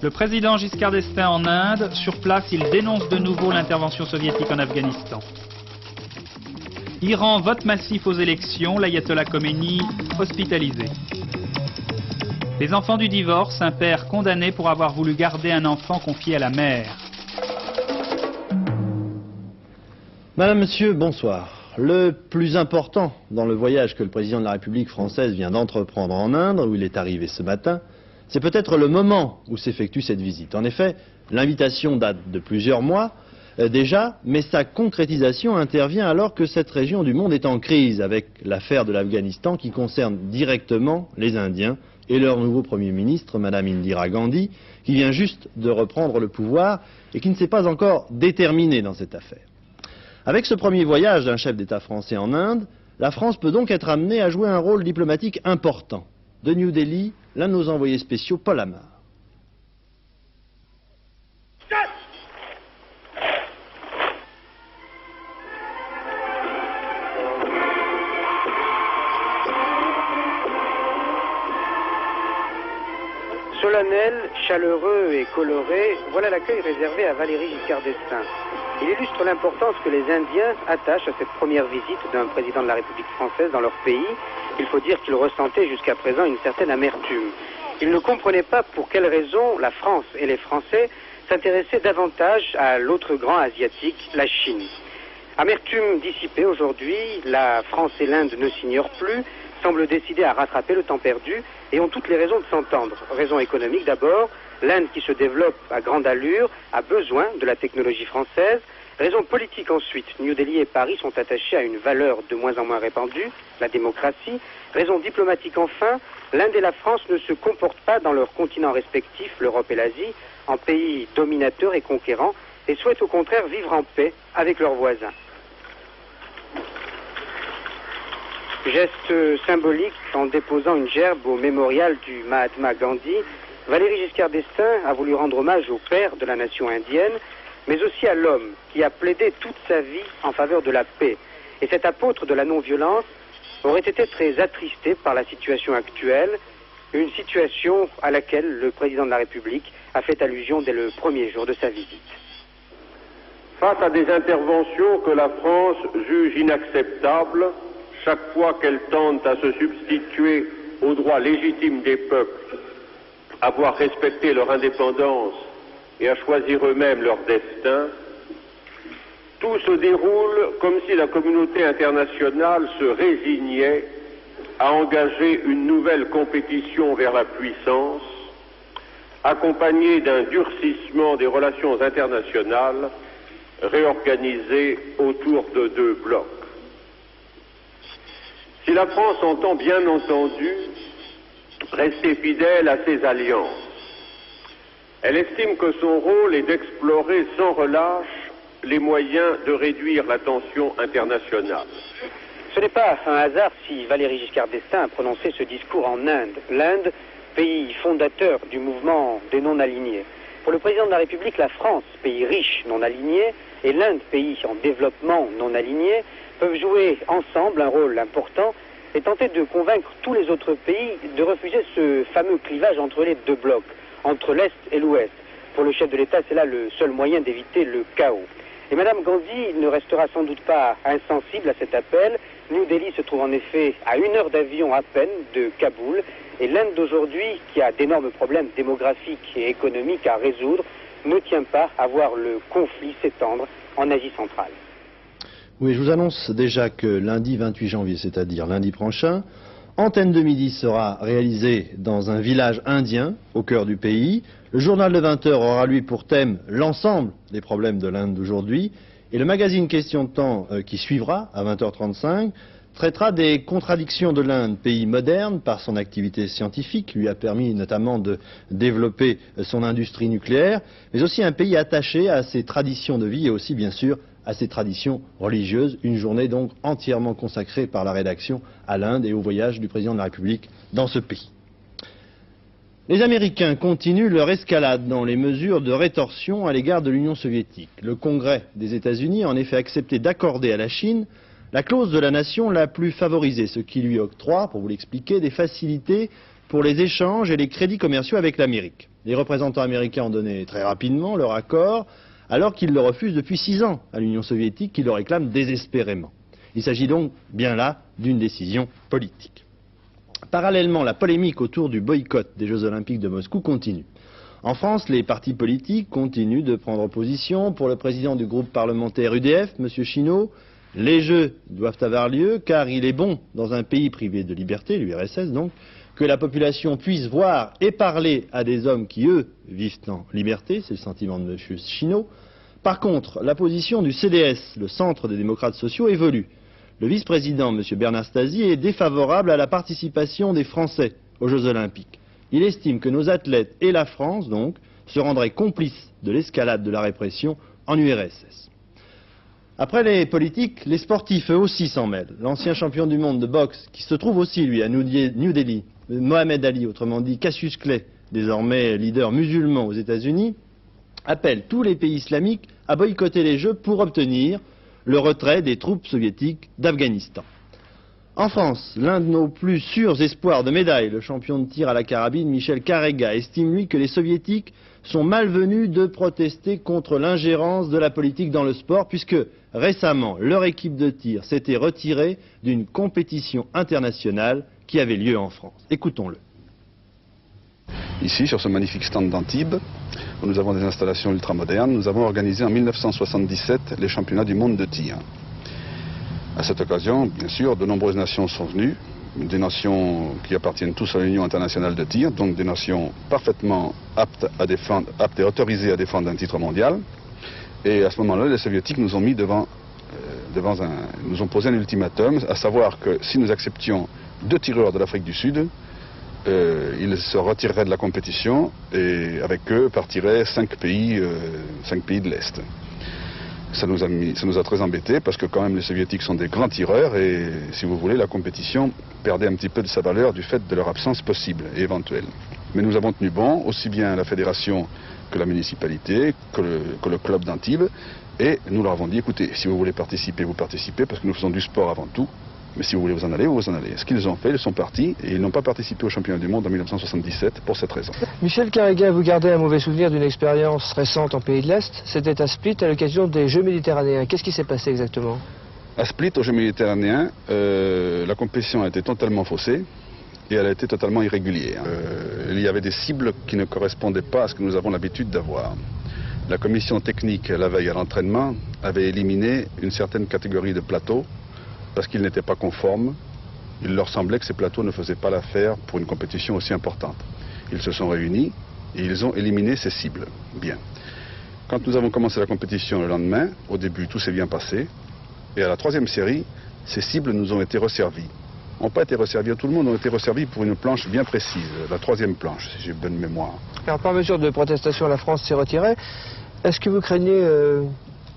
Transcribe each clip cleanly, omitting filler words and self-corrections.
Le président Giscard d'Estaing en Inde, sur place, il dénonce de nouveau l'intervention soviétique en Afghanistan. Iran vote massif aux élections, l'ayatollah Khomeini hospitalisé. Les enfants du divorce, un père condamné pour avoir voulu garder un enfant confié à la mère. Madame, Monsieur, bonsoir. Le plus important dans le voyage que le président de la République française vient d'entreprendre en Inde, où il est arrivé ce matin, c'est peut-être le moment où s'effectue cette visite. En effet, l'invitation date de plusieurs mois déjà, mais sa concrétisation intervient alors que cette région du monde est en crise avec l'affaire de l'Afghanistan qui concerne directement les Indiens et leur nouveau Premier ministre, Madame Indira Gandhi, qui vient juste de reprendre le pouvoir et qui ne s'est pas encore déterminé dans cette affaire. Avec ce premier voyage d'un chef d'État français en Inde, la France peut donc être amenée à jouer un rôle diplomatique important. De New Delhi, l'un de nos envoyés spéciaux, Paul Amar. Solennel, chaleureux et coloré, voilà l'accueil réservé à Valéry Giscard d'Estaing. Il illustre l'importance que les Indiens attachent à cette première visite d'un président de la République française dans leur pays. Il faut dire qu'ils ressentaient jusqu'à présent une certaine amertume. Ils ne comprenaient pas pour quelle raison la France et les Français s'intéressaient davantage à l'autre grand asiatique, la Chine. Amertume dissipée aujourd'hui, la France et l'Inde ne s'ignorent plus, semblent décidés à rattraper le temps perdu et ont toutes les raisons de s'entendre. Raison économique d'abord, l'Inde qui se développe à grande allure a besoin de la technologie française. Raison politique ensuite, New Delhi et Paris sont attachés à une valeur de moins en moins répandue, la démocratie. Raison diplomatique enfin, l'Inde et la France ne se comportent pas dans leurs continents respectifs, l'Europe et l'Asie, en pays dominateurs et conquérants, et souhaitent au contraire vivre en paix avec leurs voisins. Geste symbolique en déposant une gerbe au mémorial du Mahatma Gandhi, Valéry Giscard d'Estaing a voulu rendre hommage au père de la nation indienne, mais aussi à l'homme qui a plaidé toute sa vie en faveur de la paix. Et cet apôtre de la non-violence aurait été très attristé par la situation actuelle, une situation à laquelle le président de la République a fait allusion dès le premier jour de sa visite. Face à des interventions que la France juge inacceptables, chaque fois qu'elle tente à se substituer aux droits légitimes des peuples, à voir respecter leur indépendance et à choisir eux-mêmes leur destin, tout se déroule comme si la communauté internationale se résignait à engager une nouvelle compétition vers la puissance, accompagnée d'un durcissement des relations internationales réorganisées autour de deux blocs. Si la France entend bien entendu rester fidèle à ses alliances, elle estime que son rôle est d'explorer sans relâche les moyens de réduire la tension internationale. Ce n'est pas un hasard si Valéry Giscard d'Estaing a prononcé ce discours en Inde. L'Inde, pays fondateur du mouvement des non-alignés. Pour le président de la République, la France, pays riche non-aligné, et l'Inde, pays en développement non-aligné, peuvent jouer ensemble un rôle important et tenter de convaincre tous les autres pays de refuser ce fameux clivage entre les deux blocs, entre l'Est et l'Ouest. Pour le chef de l'État, c'est là le seul moyen d'éviter le chaos. Et Mme Gandhi ne restera sans doute pas insensible à cet appel. New Delhi se trouve en effet à 1 heure d'avion à peine de Kaboul. Et l'Inde d'aujourd'hui, qui a d'énormes problèmes démographiques et économiques à résoudre, ne tient pas à voir le conflit s'étendre en Asie centrale. Oui, je vous annonce déjà que lundi 28 janvier, c'est-à-dire lundi prochain, Antenne de Midi sera réalisée dans un village indien au cœur du pays. Le journal de 20 h aura lui pour thème l'ensemble des problèmes de l'Inde d'aujourd'hui. Et le magazine Question de temps qui suivra à 20 h 35 traitera des contradictions de l'Inde, pays moderne par son activité scientifique, lui a permis notamment de développer son industrie nucléaire, mais aussi un pays attaché à ses traditions de vie et aussi bien sûr à ses traditions religieuses. Une journée donc entièrement consacrée par la rédaction à l'Inde et au voyage du président de la République dans ce pays. Les Américains continuent leur escalade dans les mesures de rétorsion à l'égard de l'Union soviétique. Le Congrès des États-Unis a en effet accepté d'accorder à la Chine la clause de la nation la plus favorisée, ce qui lui octroie, pour vous l'expliquer, des facilités pour les échanges et les crédits commerciaux avec l'Amérique. Les représentants américains ont donné très rapidement leur accord, alors qu'ils le refusent depuis 6 ans à l'Union soviétique qui le réclame désespérément. Il s'agit donc bien là d'une décision politique. Parallèlement, la polémique autour du boycott des Jeux Olympiques de Moscou continue. En France, les partis politiques continuent de prendre position. Pour le président du groupe parlementaire UDF, M. Chinaud, les Jeux doivent avoir lieu car il est bon, dans un pays privé de liberté, l'URSS donc, que la population puisse voir et parler à des hommes qui, eux, vivent en liberté. C'est le sentiment de M. Chinaud. Par contre, la position du CDS, le Centre des démocrates sociaux, évolue. Le vice-président, M. Bernard Stasi, est défavorable à la participation des Français aux Jeux Olympiques. Il estime que nos athlètes et la France, donc, se rendraient complices de l'escalade de la répression en URSS. Après les politiques, les sportifs, eux aussi, s'en mêlent. L'ancien champion du monde de boxe, qui se trouve aussi, lui, à New Delhi, Mohamed Ali, autrement dit Cassius Clay, désormais leader musulman aux États-Unis, appelle tous les pays islamiques à boycotter les Jeux pour obtenir le retrait des troupes soviétiques d'Afghanistan. En France, l'un de nos plus sûrs espoirs de médaille, le champion de tir à la carabine Michel Carrega, estime lui que les soviétiques sont malvenus de protester contre l'ingérence de la politique dans le sport, puisque récemment leur équipe de tir s'était retirée d'une compétition internationale qui avait lieu en France. Écoutons-le. Ici, sur ce magnifique stand d'Antibes, où nous avons des installations ultramodernes, nous avons organisé en 1977 les championnats du monde de tir. À cette occasion, bien sûr, de nombreuses nations sont venues, des nations qui appartiennent tous à l'Union internationale de tir, donc des nations parfaitement aptes et autorisées à défendre un titre mondial. Et à ce moment-là, les soviétiques nous ont mis nous ont posé un ultimatum, à savoir que si nous acceptions 2 tireurs de l'Afrique du Sud, ils se retireraient de la compétition et avec eux partiraient 5 pays de l'Est. Ça nous a très embêtés parce que quand même les soviétiques sont des grands tireurs et si vous voulez la compétition perdait un petit peu de sa valeur du fait de leur absence possible et éventuelle. Mais nous avons tenu bon, aussi bien la fédération que la municipalité, que le club d'Antibes, et nous leur avons dit écoutez, si vous voulez participer, vous participez parce que nous faisons du sport avant tout. Mais si vous voulez vous en aller, vous vous en allez. Ce qu'ils ont fait, ils sont partis et ils n'ont pas participé au championnat du monde en 1977 pour cette raison. Michel Carrega, vous gardez un mauvais souvenir d'une expérience récente en pays de l'Est. C'était à Split à l'occasion des Jeux méditerranéens. Qu'est-ce qui s'est passé exactement? À Split, aux Jeux méditerranéens, la compétition a été totalement faussée et elle a été totalement irrégulière. Il y avait des cibles qui ne correspondaient pas à ce que nous avons l'habitude d'avoir. La commission technique, la veille à l'entraînement, avait éliminé une certaine catégorie de plateaux parce qu'ils n'étaient pas conformes. Il leur semblait que ces plateaux ne faisaient pas l'affaire pour une compétition aussi importante. Ils se sont réunis et ils ont éliminé ces cibles. Bien. Quand nous avons commencé la compétition le lendemain, au début tout s'est bien passé, et à la 3e série, ces cibles nous ont été resservies. N'ont pas été resservies à tout le monde, ont été resservies pour une planche bien précise, la 3e planche, si j'ai bonne mémoire. Alors, par mesure de protestation, la France s'est retirée. Est-ce que vous craignez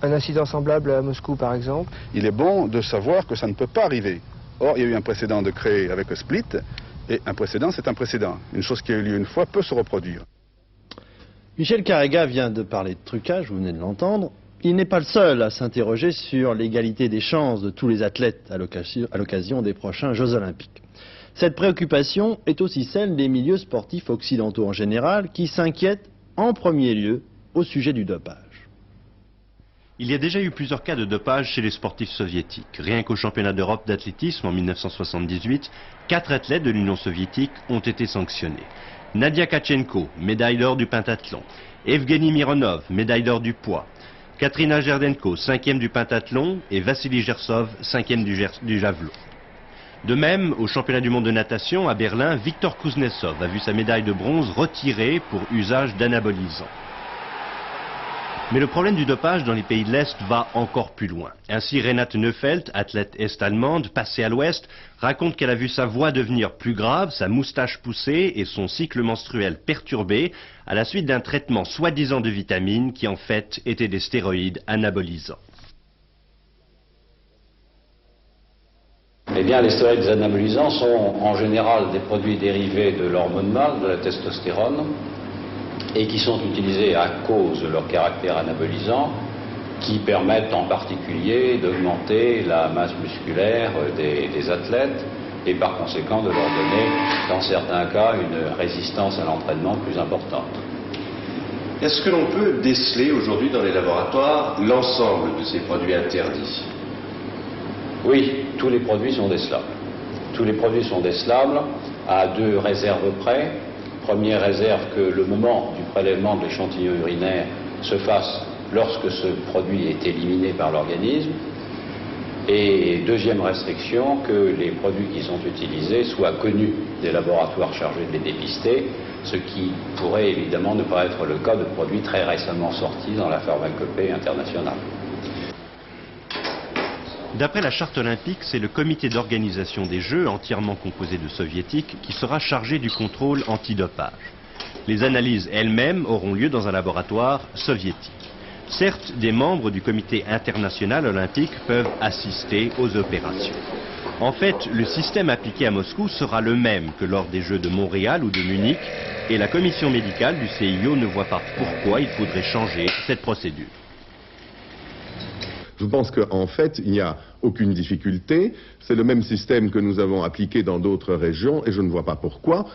un incident semblable à Moscou, par exemple? Il est bon de savoir que ça ne peut pas arriver. Or, il y a eu un précédent de créer avec le Split, et un précédent, c'est un précédent. Une chose qui a eu lieu une fois peut se reproduire. Michel Carrega vient de parler de trucage, vous venez de l'entendre. Il n'est pas le seul à s'interroger sur l'égalité des chances de tous les athlètes à l'occasion des prochains Jeux Olympiques. Cette préoccupation est aussi celle des milieux sportifs occidentaux en général, qui s'inquiètent en premier lieu au sujet du dopage. Il y a déjà eu plusieurs cas de dopage chez les sportifs soviétiques. Rien qu'au championnat d'Europe d'athlétisme en 1978, 4 athlètes de l'Union soviétique ont été sanctionnés. Nadia Kachenko, médaille d'or du pentathlon. Evgeny Mironov, médaille d'or du poids. Katrina Gerdenko, 5e du pentathlon. Et Vassili Gersov, 5e du javelot. De même, au championnat du monde de natation à Berlin, Viktor Kuznetsov a vu sa médaille de bronze retirée pour usage d'anabolisants. Mais le problème du dopage dans les pays de l'Est va encore plus loin. Ainsi, Renate Neufeld, athlète est-allemande, passée à l'Ouest, raconte qu'elle a vu sa voix devenir plus grave, sa moustache pousser et son cycle menstruel perturbé à la suite d'un traitement soi-disant de vitamines qui en fait étaient des stéroïdes anabolisants. Eh bien, les stéroïdes anabolisants sont en général des produits dérivés de l'hormone mâle, de la testostérone, et qui sont utilisés à cause de leur caractère anabolisant, qui permettent en particulier d'augmenter la masse musculaire des athlètes et par conséquent de leur donner, dans certains cas, une résistance à l'entraînement plus importante. Est-ce que l'on peut déceler aujourd'hui dans les laboratoires l'ensemble de ces produits interdits? Oui, tous les produits sont décelables. Tous les produits sont décelables à 2 réserves près. Première réserve, que le moment du prélèvement de l'échantillon urinaire se fasse lorsque ce produit est éliminé par l'organisme. Et deuxième restriction, que les produits qui sont utilisés soient connus des laboratoires chargés de les dépister, ce qui pourrait évidemment ne pas être le cas de produits très récemment sortis dans la pharmacopée internationale. D'après la charte olympique, c'est le comité d'organisation des Jeux, entièrement composé de soviétiques, qui sera chargé du contrôle antidopage. Les analyses elles-mêmes auront lieu dans un laboratoire soviétique. Certes, des membres du comité international olympique peuvent assister aux opérations. En fait, le système appliqué à Moscou sera le même que lors des Jeux de Montréal ou de Munich, et la commission médicale du CIO ne voit pas pourquoi il faudrait changer cette procédure. Je pense qu'en fait, il n'y a aucune difficulté. C'est le même système que nous avons appliqué dans d'autres régions et je ne vois pas pourquoi.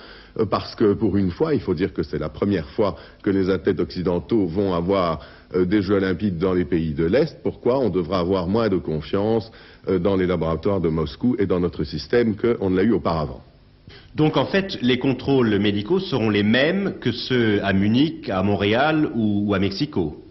Parce que pour une fois, il faut dire que c'est la première fois que les athlètes occidentaux vont avoir des Jeux olympiques dans les pays de l'Est. Pourquoi on devra avoir moins de confiance dans les laboratoires de Moscou et dans notre système qu'on ne l'a eu auparavant? Donc en fait, les contrôles médicaux seront les mêmes que ceux à Munich, à Montréal ou à Mexico?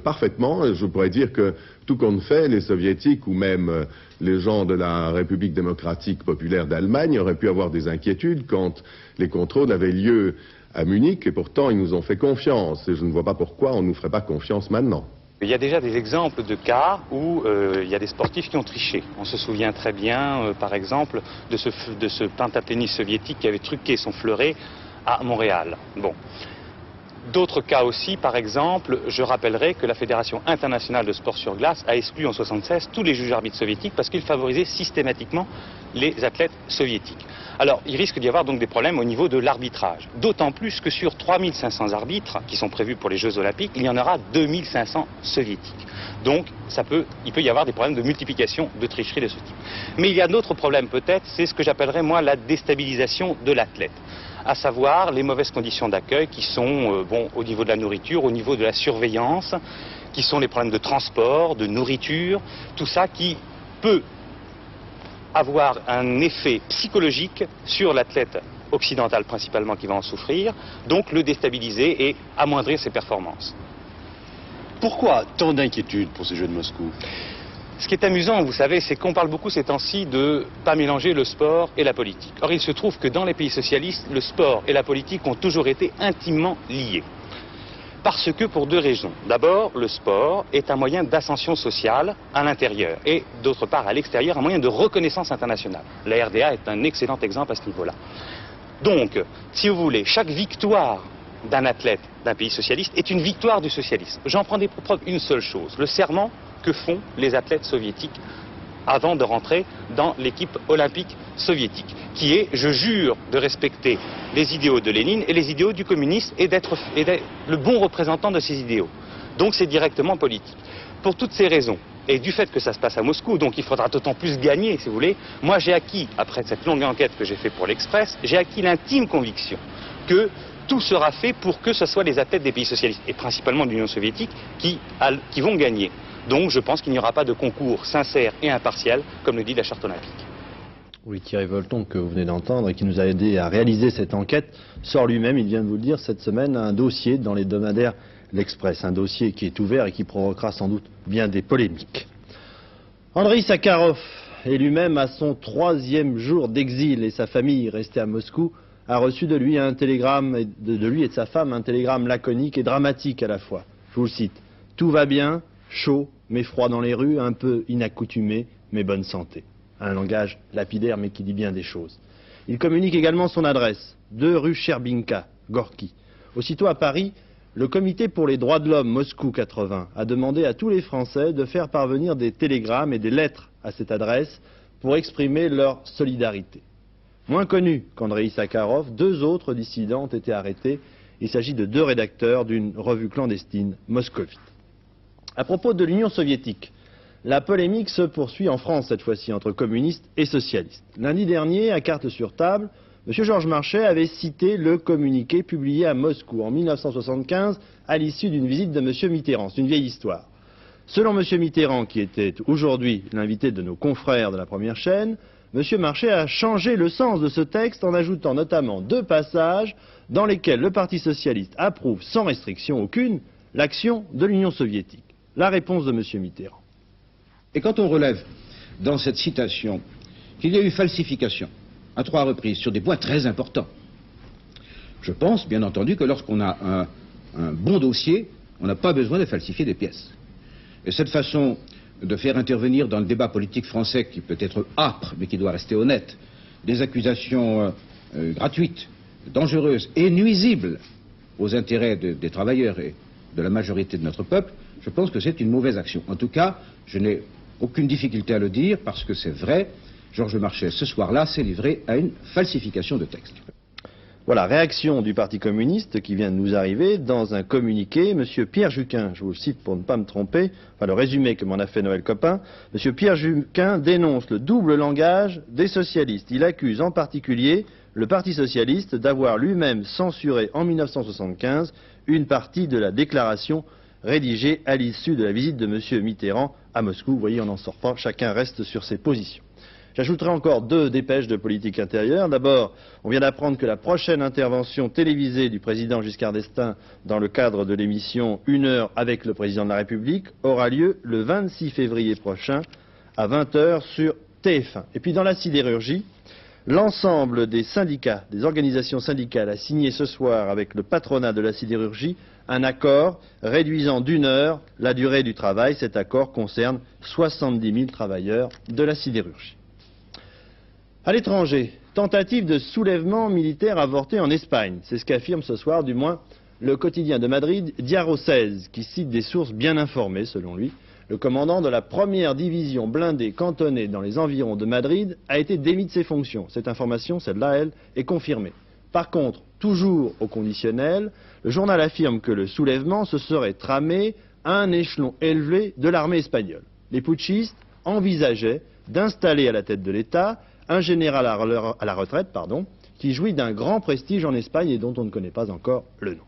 Parfaitement. Je pourrais dire que tout compte fait, les soviétiques ou même les gens de la République démocratique populaire d'Allemagne auraient pu avoir des inquiétudes quand les contrôles avaient lieu à Munich et pourtant ils nous ont fait confiance et je ne vois pas pourquoi on ne nous ferait pas confiance maintenant. Il y a déjà des exemples de cas où il y a des sportifs qui ont triché. On se souvient très bien, par exemple, de ce pentathéniste soviétique qui avait truqué son fleuret à Montréal. Bon. D'autres cas aussi, par exemple, je rappellerai que la Fédération internationale de sport sur glace a exclu en 1976 tous les juges arbitres soviétiques parce qu'ils favorisaient systématiquement les athlètes soviétiques. Alors, il risque d'y avoir donc des problèmes au niveau de l'arbitrage. D'autant plus que sur 3500 arbitres qui sont prévus pour les Jeux Olympiques, il y en aura 2500 soviétiques. Donc, il peut y avoir des problèmes de multiplication de tricherie de ce type. Mais il y a d'autres problèmes peut-être, c'est ce que j'appellerais moi la déstabilisation de l'athlète. À savoir les mauvaises conditions d'accueil qui sont au niveau de la nourriture, au niveau de la surveillance, qui sont les problèmes de transport, de nourriture, tout ça qui peut avoir un effet psychologique sur l'athlète occidental principalement qui va en souffrir, donc le déstabiliser et amoindrir ses performances. Pourquoi tant d'inquiétude pour ces Jeux de Moscou? Ce qui est amusant, vous savez, c'est qu'on parle beaucoup ces temps-ci de ne pas mélanger le sport et la politique. Or, il se trouve que dans les pays socialistes, le sport et la politique ont toujours été intimement liés. Parce que pour 2 raisons. D'abord, le sport est un moyen d'ascension sociale à l'intérieur et d'autre part à l'extérieur, un moyen de reconnaissance internationale. La RDA est un excellent exemple à ce niveau-là. Donc, si vous voulez, chaque victoire d'un athlète d'un pays socialiste est une victoire du socialisme. J'en prends pour preuve une seule chose, le serment que font les athlètes soviétiques avant de rentrer dans l'équipe olympique soviétique, qui est, je jure de respecter les idéaux de Lénine et les idéaux du communisme et d'être le bon représentant de ces idéaux. Donc c'est directement politique. Pour toutes ces raisons, et du fait que ça se passe à Moscou, donc il faudra d'autant plus gagner, si vous voulez, moi j'ai acquis, après cette longue enquête que j'ai faite pour l'Express, j'ai acquis l'intime conviction que tout sera fait pour que ce soit les athlètes des pays socialistes, et principalement de l'Union soviétique, qui vont gagner. Donc je pense qu'il n'y aura pas de concours sincère et impartial, comme le dit la charte olympique. Oui, Thierry Volton, que vous venez d'entendre et qui nous a aidé à réaliser cette enquête, sort lui-même, il vient de vous le dire, cette semaine, un dossier dans l'hebdomadaire L'Express. Un dossier qui est ouvert et qui provoquera sans doute bien des polémiques. Andreï Sakharov est lui-même à son 3e jour d'exil et sa famille, restée à Moscou, a reçu de lui un télégramme, de lui et de sa femme, un télégramme laconique et dramatique à la fois. Je vous le cite. Tout va bien, chaud, mais froid dans les rues, un peu inaccoutumé, mais bonne santé. Un langage lapidaire, mais qui dit bien des choses. Il communique également son adresse, 2 rue Sherbinka, Gorky. Aussitôt à Paris, le Comité pour les droits de l'homme Moscou 80 a demandé à tous les Français de faire parvenir des télégrammes et des lettres à cette adresse pour exprimer leur solidarité. Moins connus qu'Andreï Sakharov, 2 autres dissidents ont été arrêtés. Il s'agit de 2 rédacteurs d'une revue clandestine moscovite. À propos de l'Union soviétique, La polémique se poursuit en France cette fois-ci entre communistes et socialistes. Lundi dernier, à carte sur table, M. Georges Marchais avait cité le communiqué publié à Moscou en 1975 à l'issue d'une visite de M. Mitterrand. C'est une vieille histoire. Selon M. Mitterrand, qui était aujourd'hui l'invité de nos confrères de la première chaîne, M. Marchais a changé le sens de ce texte en ajoutant notamment 2 passages dans lesquels le Parti socialiste approuve sans restriction aucune l'action de l'Union soviétique. La réponse de M. Mitterrand. Et quand on relève dans cette citation qu'il y a eu falsification à 3 reprises sur des points très importants, je pense bien entendu que lorsqu'on a un bon dossier, on n'a pas besoin de falsifier des pièces. Et cette façon de faire intervenir dans le débat politique français, qui peut être âpre mais qui doit rester honnête, des accusations gratuites, dangereuses et nuisibles aux intérêts des travailleurs et de la majorité de notre peuple, je pense que c'est une mauvaise action. En tout cas, je n'ai aucune difficulté à le dire parce que c'est vrai, Georges Marchais ce soir-là s'est livré à une falsification de texte. Voilà, réaction du Parti communiste qui vient de nous arriver dans un communiqué. Monsieur Pierre Juquin, je vous le cite pour ne pas me tromper, enfin le résumé que m'en a fait Noël Copin, Monsieur Pierre Juquin dénonce le double langage des socialistes. Il accuse en particulier le Parti socialiste d'avoir lui-même censuré en 1975 une partie de la déclaration rédigée à l'issue de la visite de M. Mitterrand à Moscou. Vous voyez, on n'en sort pas, chacun reste sur ses positions. J'ajouterai encore 2 dépêches de politique intérieure. D'abord, on vient d'apprendre que la prochaine intervention télévisée du président Giscard d'Estaing dans le cadre de l'émission 1 heure avec le président de la République aura lieu le 26 février prochain à 20 h sur TF1. Et puis dans la sidérurgie, l'ensemble des syndicats, des organisations syndicales a signé ce soir avec le patronat de la sidérurgie un accord réduisant d'1 heure la durée du travail. Cet accord concerne 70 000 travailleurs de la sidérurgie. À l'étranger, tentative de soulèvement militaire avorté en Espagne. C'est ce qu'affirme ce soir, du moins, le quotidien de Madrid, Diario 16, qui cite des sources bien informées, selon lui. Le commandant de la première division blindée cantonnée dans les environs de Madrid a été démis de ses fonctions. Cette information, celle-là, elle, est confirmée. Par contre, toujours au conditionnel, le journal affirme que le soulèvement se serait tramé à un échelon élevé de l'armée espagnole. Les putschistes envisageaient d'installer à la tête de l'État un général à la retraite, qui jouit d'un grand prestige en Espagne et dont on ne connaît pas encore le nom.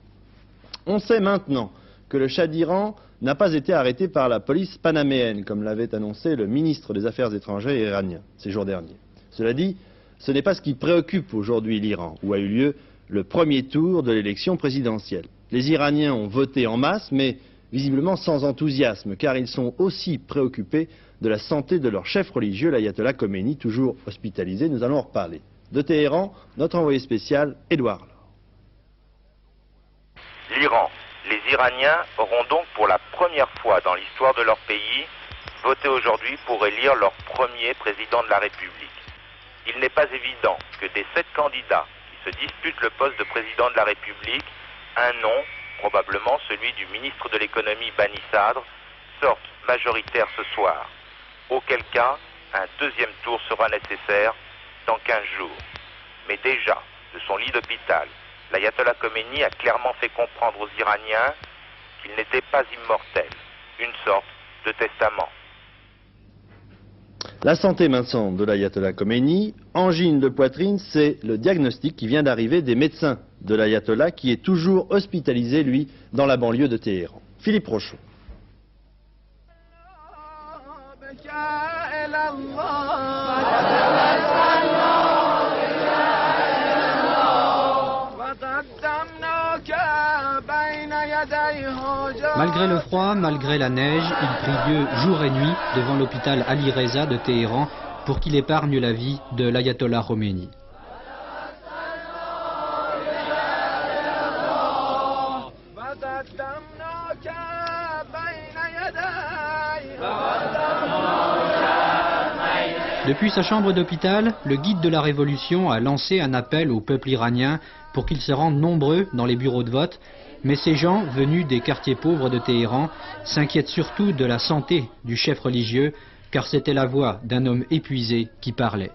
On sait maintenant que le Shah d'Iran n'a pas été arrêté par la police panaméenne, comme l'avait annoncé le ministre des Affaires étrangères iranien ces jours derniers. Cela dit, ce n'est pas ce qui préoccupe aujourd'hui l'Iran, où a eu lieu le premier tour de l'élection présidentielle. Les Iraniens ont voté en masse, mais visiblement sans enthousiasme, car ils sont aussi préoccupés de la santé de leur chef religieux, l'ayatollah Khomeini, toujours hospitalisé. Nous allons en reparler. De Téhéran, notre envoyé spécial, Édouard Laure. L'Iran. Les Iraniens auront donc pour la première fois dans l'histoire de leur pays voté aujourd'hui pour élire leur premier président de la République. Il n'est pas évident que des 7 candidats qui se disputent le poste de président de la République, un nom, probablement celui du ministre de l'économie Bani Sadr, sorte majoritaire ce soir. Auquel cas, un deuxième tour sera nécessaire dans 15 jours. Mais déjà, de son lit d'hôpital, l'ayatollah Khomeini a clairement fait comprendre aux Iraniens qu'il n'était pas immortel, une sorte de testament. La santé maintenant de l'ayatollah Khomeini, angine de poitrine, c'est le diagnostic qui vient d'arriver des médecins de l'ayatollah qui est toujours hospitalisé, lui, dans la banlieue de Téhéran. Philippe Rochaud. Malgré le froid, malgré la neige, il prie Dieu jour et nuit devant l'hôpital Ali Reza de Téhéran pour qu'il épargne la vie de l'ayatollah Khomeini. Depuis sa chambre d'hôpital, le guide de la Révolution a lancé un appel au peuple iranien pour qu'ils se rendent nombreux dans les bureaux de vote, mais ces gens, venus des quartiers pauvres de Téhéran, s'inquiètent surtout de la santé du chef religieux, car c'était la voix d'un homme épuisé qui parlait.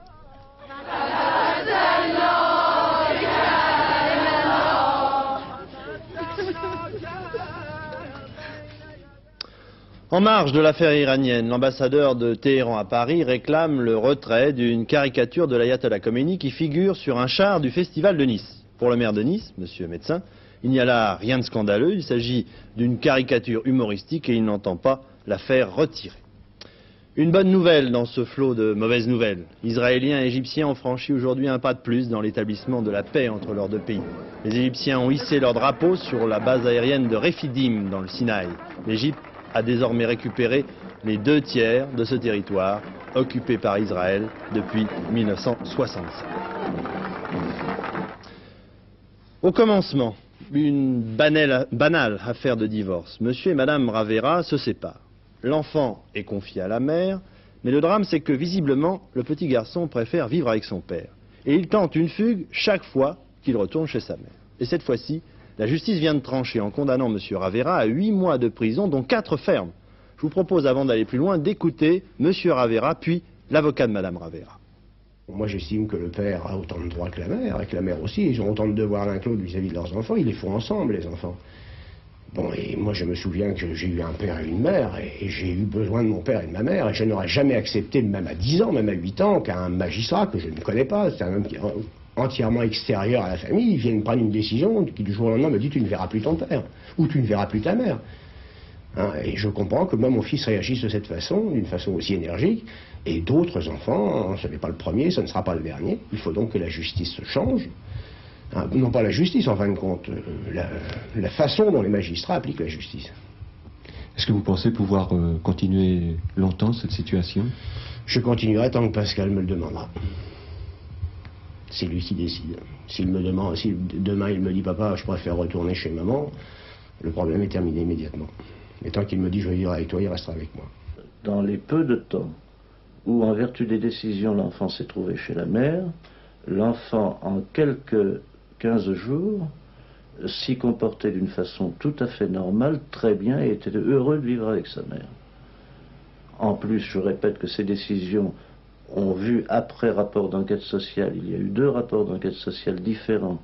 En marge de l'affaire iranienne, l'ambassadeur de Téhéran à Paris réclame le retrait d'une caricature de l'ayatollah Khomeini qui figure sur un char du festival de Nice. Pour le maire de Nice, monsieur médecin, il n'y a là rien de scandaleux, il s'agit d'une caricature humoristique et il n'entend pas la faire retirer. Une bonne nouvelle dans ce flot de mauvaises nouvelles. Israéliens et Égyptiens ont franchi aujourd'hui un pas de plus dans l'établissement de la paix entre leurs deux pays. Les Égyptiens ont hissé leur drapeau sur la base aérienne de Refidim dans le Sinaï. L'Égypte a désormais récupéré les 2/3 de ce territoire occupé par Israël depuis 1967. Au commencement, une banale affaire de divorce. Monsieur et madame Ravera se séparent. L'enfant est confié à la mère, mais le drame c'est que visiblement le petit garçon préfère vivre avec son père. Et il tente une fugue chaque fois qu'il retourne chez sa mère. Et cette fois-ci, la justice vient de trancher en condamnant monsieur Ravera à 8 mois de prison, dont 4 fermes. Je vous propose, avant d'aller plus loin, d'écouter monsieur Ravera, puis l'avocat de madame Ravera. Moi j'estime que le père a autant de droits que la mère, et que la mère aussi. Ils ont autant de devoirs l'un que l'autre vis-à-vis de leurs enfants. Ils les font ensemble, les enfants. Bon, et moi je me souviens que j'ai eu un père et une mère, et j'ai eu besoin de mon père et de ma mère, et je n'aurais jamais accepté, même à 10 ans, même à 8 ans, qu'un magistrat que je ne connais pas, c'est un homme qui est entièrement extérieur à la famille, vienne prendre une décision qui du jour au lendemain me dit tu ne verras plus ton père, ou tu ne verras plus ta mère. Hein, et je comprends que moi mon fils réagisse de cette façon, d'une façon aussi énergique, et d'autres enfants, ce n'est pas le premier, ce ne sera pas le dernier. Il faut donc que la justice se change. Hein, non pas la justice en fin de compte, la façon dont les magistrats appliquent la justice. Est-ce que vous pensez pouvoir continuer longtemps cette situation? Je continuerai tant que Pascal me le demandera. C'est lui qui décide. S'il me demande, si demain il me dit papa, je préfère retourner chez maman, le problème est terminé immédiatement. Et tant qu'il me dit je vais vivre avec toi, il restera avec moi. Dans les peu de temps où, en vertu des décisions, l'enfant s'est trouvé chez la mère, l'enfant, en quelques 15 jours, s'y comportait d'une façon tout à fait normale, très bien, et était heureux de vivre avec sa mère. En plus, je répète que ces décisions ont vu, après rapport d'enquête sociale, il y a eu 2 rapports d'enquête sociale différents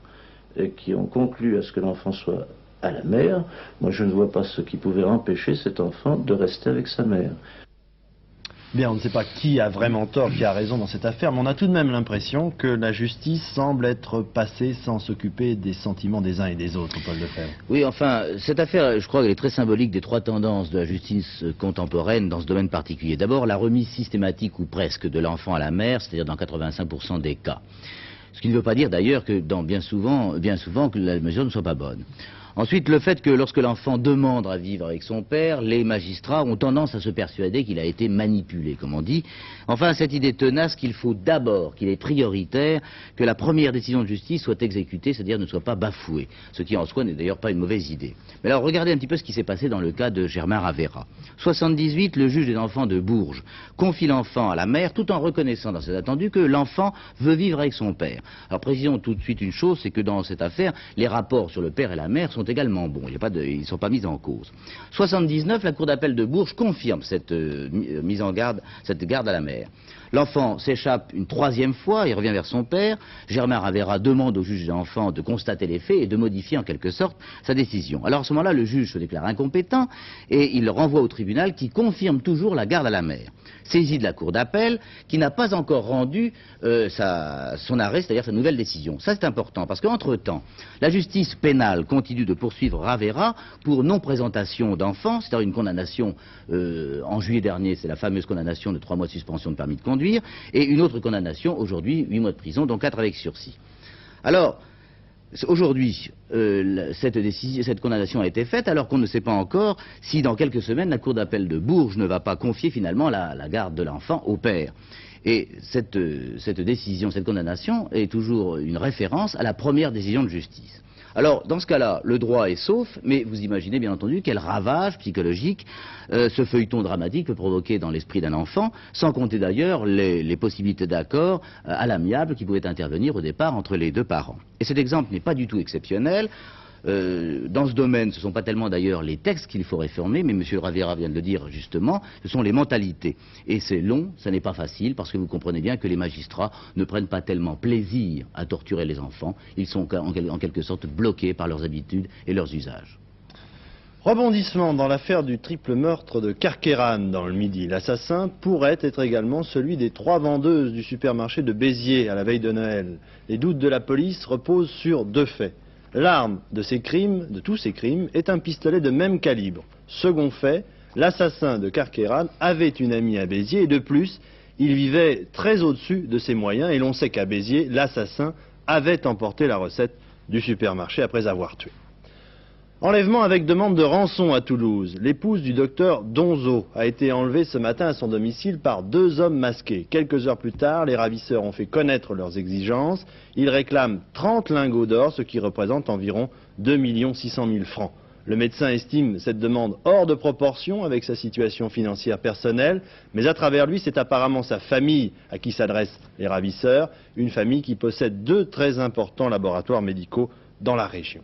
qui ont conclu à ce que l'enfant soit à la mère. Moi, je ne vois pas ce qui pouvait empêcher cet enfant de rester avec sa mère. Bien, on ne sait pas qui a vraiment tort, qui a raison dans cette affaire, mais on a tout de même l'impression que la justice semble être passée sans s'occuper des sentiments des uns et des autres, Paul Lefebvre. Oui, enfin, cette affaire, je crois qu'elle est très symbolique des 3 tendances de la justice contemporaine dans ce domaine particulier. D'abord, la remise systématique ou presque de l'enfant à la mère, c'est-à-dire dans 85% des cas. Ce qui ne veut pas dire d'ailleurs que bien souvent que la mesure ne soit pas bonne. Ensuite, le fait que lorsque l'enfant demande à vivre avec son père, les magistrats ont tendance à se persuader qu'il a été manipulé, comme on dit. Enfin, cette idée tenace qu'il faut d'abord, qu'il est prioritaire, que la première décision de justice soit exécutée, c'est-à-dire ne soit pas bafouée. Ce qui en soi n'est d'ailleurs pas une mauvaise idée. Mais alors, regardez un petit peu ce qui s'est passé dans le cas de Germain Ravera. 78, le juge des enfants de Bourges confie l'enfant à la mère, tout en reconnaissant dans cet attendu que l'enfant veut vivre avec son père. Alors, précisons tout de suite une chose, c'est que dans cette affaire, les rapports sur le père et la mère sont également bons, ils ne sont pas mis en cause. 79, la cour d'appel de Bourges confirme cette mise en garde, cette garde à la mère. L'enfant s'échappe une 3e fois, il revient vers son père. Germain Ravera demande au juge des enfants de constater les faits et de modifier en quelque sorte sa décision. Alors à ce moment-là, le juge se déclare incompétent et il le renvoie au tribunal qui confirme toujours la garde à la mère. Saisi de la cour d'appel qui n'a pas encore rendu son arrêt, c'est-à-dire sa nouvelle décision. Ça c'est important parce qu'entre-temps, la justice pénale continue de poursuivre Ravera pour non-présentation d'enfants, c'est-à-dire une condamnation en juillet dernier, c'est la fameuse condamnation de 3 mois de suspension de permis de conduire, et une autre condamnation aujourd'hui, 8 mois de prison, dont 4 avec sursis. Alors, aujourd'hui, cette condamnation a été faite alors qu'on ne sait pas encore si dans quelques semaines la cour d'appel de Bourges ne va pas confier finalement la garde de l'enfant au père. Et cette décision, cette condamnation est toujours une référence à la première décision de justice. Alors, dans ce cas-là, le droit est sauf, mais vous imaginez bien entendu quel ravage psychologique ce feuilleton dramatique peut provoquer dans l'esprit d'un enfant, sans compter d'ailleurs les possibilités d'accord à l'amiable qui pouvaient intervenir au départ entre les 2 parents. Et cet exemple n'est pas du tout exceptionnel. Dans ce domaine, ce ne sont pas tellement d'ailleurs les textes qu'il faut réformer, mais M. Ravera vient de le dire justement, ce sont les mentalités. Et c'est long, ça n'est pas facile, parce que vous comprenez bien que les magistrats ne prennent pas tellement plaisir à torturer les enfants, ils sont en quelque sorte bloqués par leurs habitudes et leurs usages. Rebondissement dans l'affaire du triple meurtre de Carqueiranne dans le Midi. L'assassin pourrait être également celui des 3 vendeuses du supermarché de Béziers à la veille de Noël. Les doutes de la police reposent sur 2 faits. L'arme de tous ces crimes, est un pistolet de même calibre. Second fait, l'assassin de Carqueiranne avait une amie à Béziers et de plus, il vivait très au-dessus de ses moyens et l'on sait qu'à Béziers, l'assassin avait emporté la recette du supermarché après avoir tué. Enlèvement avec demande de rançon à Toulouse. L'épouse du docteur Donzo a été enlevée ce matin à son domicile par 2 hommes masqués. Quelques heures plus tard, les ravisseurs ont fait connaître leurs exigences. Ils réclament 30 lingots d'or, ce qui représente environ 2 600 000 francs. Le médecin estime cette demande hors de proportion avec sa situation financière personnelle, mais à travers lui, c'est apparemment sa famille à qui s'adressent les ravisseurs, une famille qui possède 2 très importants laboratoires médicaux dans la région.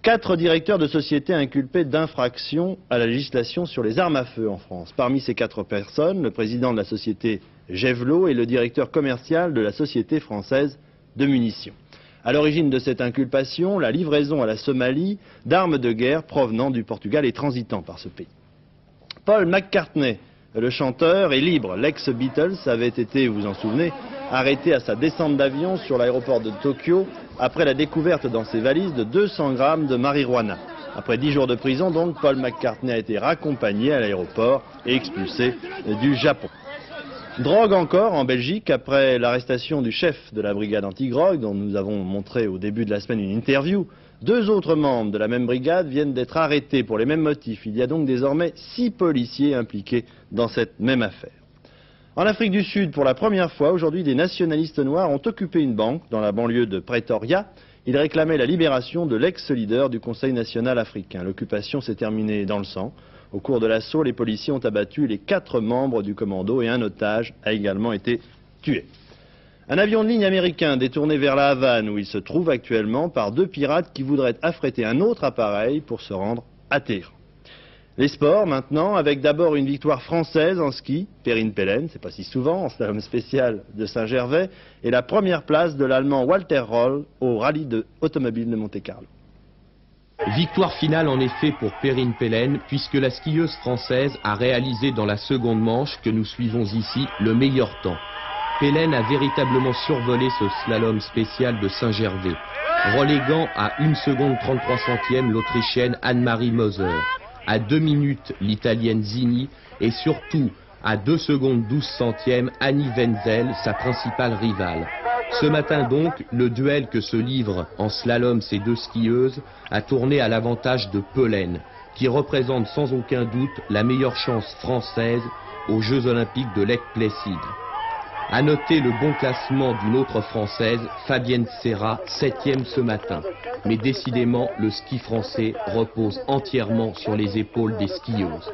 4 directeurs de sociétés inculpés d'infraction à la législation sur les armes à feu en France. Parmi ces 4 personnes, le président de la société Gévelot et le directeur commercial de la société française de munitions. À l'origine de cette inculpation, la livraison à la Somalie d'armes de guerre provenant du Portugal et transitant par ce pays. Paul McCartney, le chanteur, est libre. L'ex-Beatles avait été, vous vous en souvenez, arrêté à sa descente d'avion sur l'aéroport de Tokyo après la découverte dans ses valises de 200 grammes de marijuana. Après 10 jours de prison, donc, Paul McCartney a été raccompagné à l'aéroport et expulsé du Japon. Drogue encore en Belgique, après l'arrestation du chef de la brigade anti-drogue, dont nous avons montré au début de la semaine une interview. 2 autres membres de la même brigade viennent d'être arrêtés pour les mêmes motifs. Il y a donc désormais 6 policiers impliqués dans cette même affaire. En Afrique du Sud, pour la première fois, aujourd'hui, des nationalistes noirs ont occupé une banque dans la banlieue de Pretoria. Ils réclamaient la libération de l'ex-leader du Conseil national africain. L'occupation s'est terminée dans le sang. Au cours de l'assaut, les policiers ont abattu les 4 membres du commando et un otage a également été tué. Un avion de ligne américain détourné vers la Havane, où il se trouve actuellement, par 2 pirates qui voudraient affréter un autre appareil pour se rendre à Téhéran. Les sports maintenant, avec d'abord une victoire française en ski, Perrine Pellen, c'est pas si souvent, en slalom spécial de Saint-Gervais, et la première place de l'Allemand Walter Röll au rallye automobile de Monte-Carlo. Victoire finale en effet pour Perrine Pellen, puisque la skieuse française a réalisé dans la seconde manche, que nous suivons ici, le meilleur temps. Pellen a véritablement survolé ce slalom spécial de Saint-Gervais, reléguant à 1 seconde 33 centièmes l'Autrichienne Anne-Marie Moser, à 2 minutes l'Italienne Zini et surtout à 2 secondes 12 centièmes Annie Wenzel, sa principale rivale. Ce matin donc, le duel que se livrent en slalom ces 2 skieuses a tourné à l'avantage de Pellen, qui représente sans aucun doute la meilleure chance française aux Jeux Olympiques de Lake-Placid. À noter le bon classement d'une autre Française, Fabienne Serra, 7e ce matin. Mais décidément, le ski français repose entièrement sur les épaules des skieuses.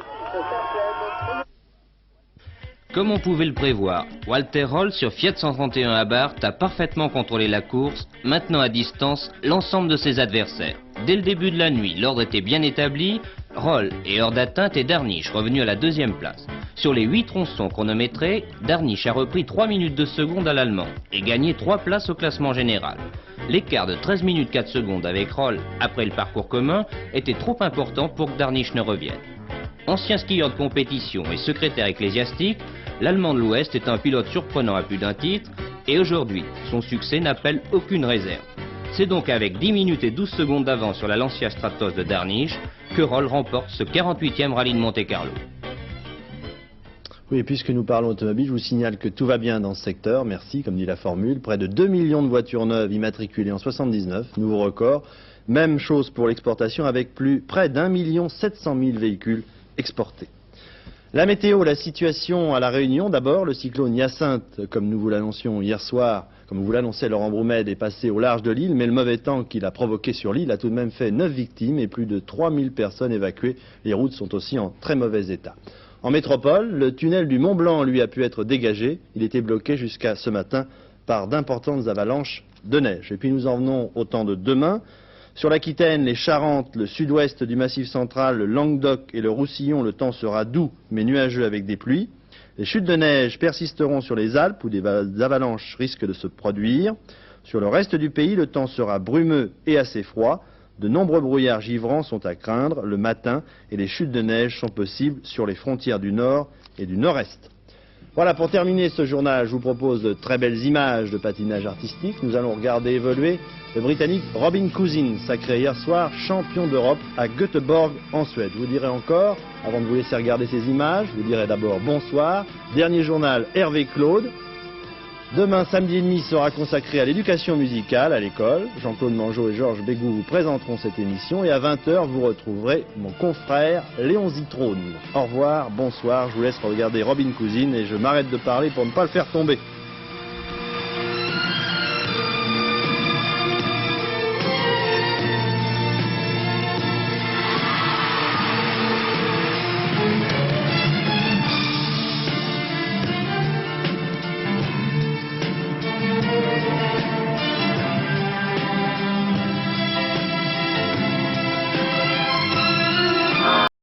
Comme on pouvait le prévoir, Walter Röll sur Fiat 131 Abarth a parfaitement contrôlé la course, maintenant à distance l'ensemble de ses adversaires. Dès le début de la nuit, l'ordre était bien établi, Röll est hors d'atteinte et Darniche revenu à la 2e place. Sur les 8 tronçons chronométrés, Darniche a repris 3 minutes 2 secondes à l'Allemand et gagné 3 places au classement général. L'écart de 13 minutes 4 secondes avec Röll après le parcours commun était trop important pour que Darniche ne revienne. Ancien skieur de compétition et secrétaire ecclésiastique, l'Allemand de l'Ouest est un pilote surprenant à plus d'un titre et aujourd'hui, son succès n'appelle aucune réserve. C'est donc avec 10 minutes et 12 secondes d'avance sur la Lancia Stratos de Darniche que Röll remporte ce 48e rallye de Monte-Carlo. Oui, et puisque nous parlons automobile, je vous signale que tout va bien dans ce secteur, merci, comme dit la formule. Près de 2 millions de voitures neuves immatriculées en 79, nouveau record. Même chose pour l'exportation avec près d'1 700 000 véhicules exportés. La météo, la situation à La Réunion, d'abord, le cyclone Hyacinthe, comme nous vous l'annoncions hier soir, comme vous l'annonçait Laurent Broumède, est passé au large de l'île, mais le mauvais temps qu'il a provoqué sur l'île a tout de même fait 9 victimes et plus de 3000 personnes évacuées. Les routes sont aussi en très mauvais état. En métropole, le tunnel du Mont Blanc, lui, a pu être dégagé. Il était bloqué jusqu'à ce matin par d'importantes avalanches de neige. Et puis nous en venons au temps de demain. Sur l'Aquitaine, les Charentes, le sud-ouest du Massif central, le Languedoc et le Roussillon, le temps sera doux mais nuageux avec des pluies. Les chutes de neige persisteront sur les Alpes où des avalanches risquent de se produire. Sur le reste du pays, le temps sera brumeux et assez froid. De nombreux brouillards givrants sont à craindre le matin et les chutes de neige sont possibles sur les frontières du nord et du nord-est. Voilà, pour terminer ce journal, je vous propose de très belles images de patinage artistique. Nous allons regarder évoluer le Britannique Robin Cousins, sacré hier soir champion d'Europe à Göteborg en Suède. Je vous dirai encore, avant de vous laisser regarder ces images, je vous dirai d'abord bonsoir. Dernier journal, Hervé Claude. Demain, samedi et demi, sera consacré à l'éducation musicale à l'école. Jean-Claude Mangeot et Georges Bégou vous présenteront cette émission. Et à 20h, vous retrouverez mon confrère Léon Zitrone. Au revoir, bonsoir, je vous laisse regarder Robin Cousins et je m'arrête de parler pour ne pas le faire tomber.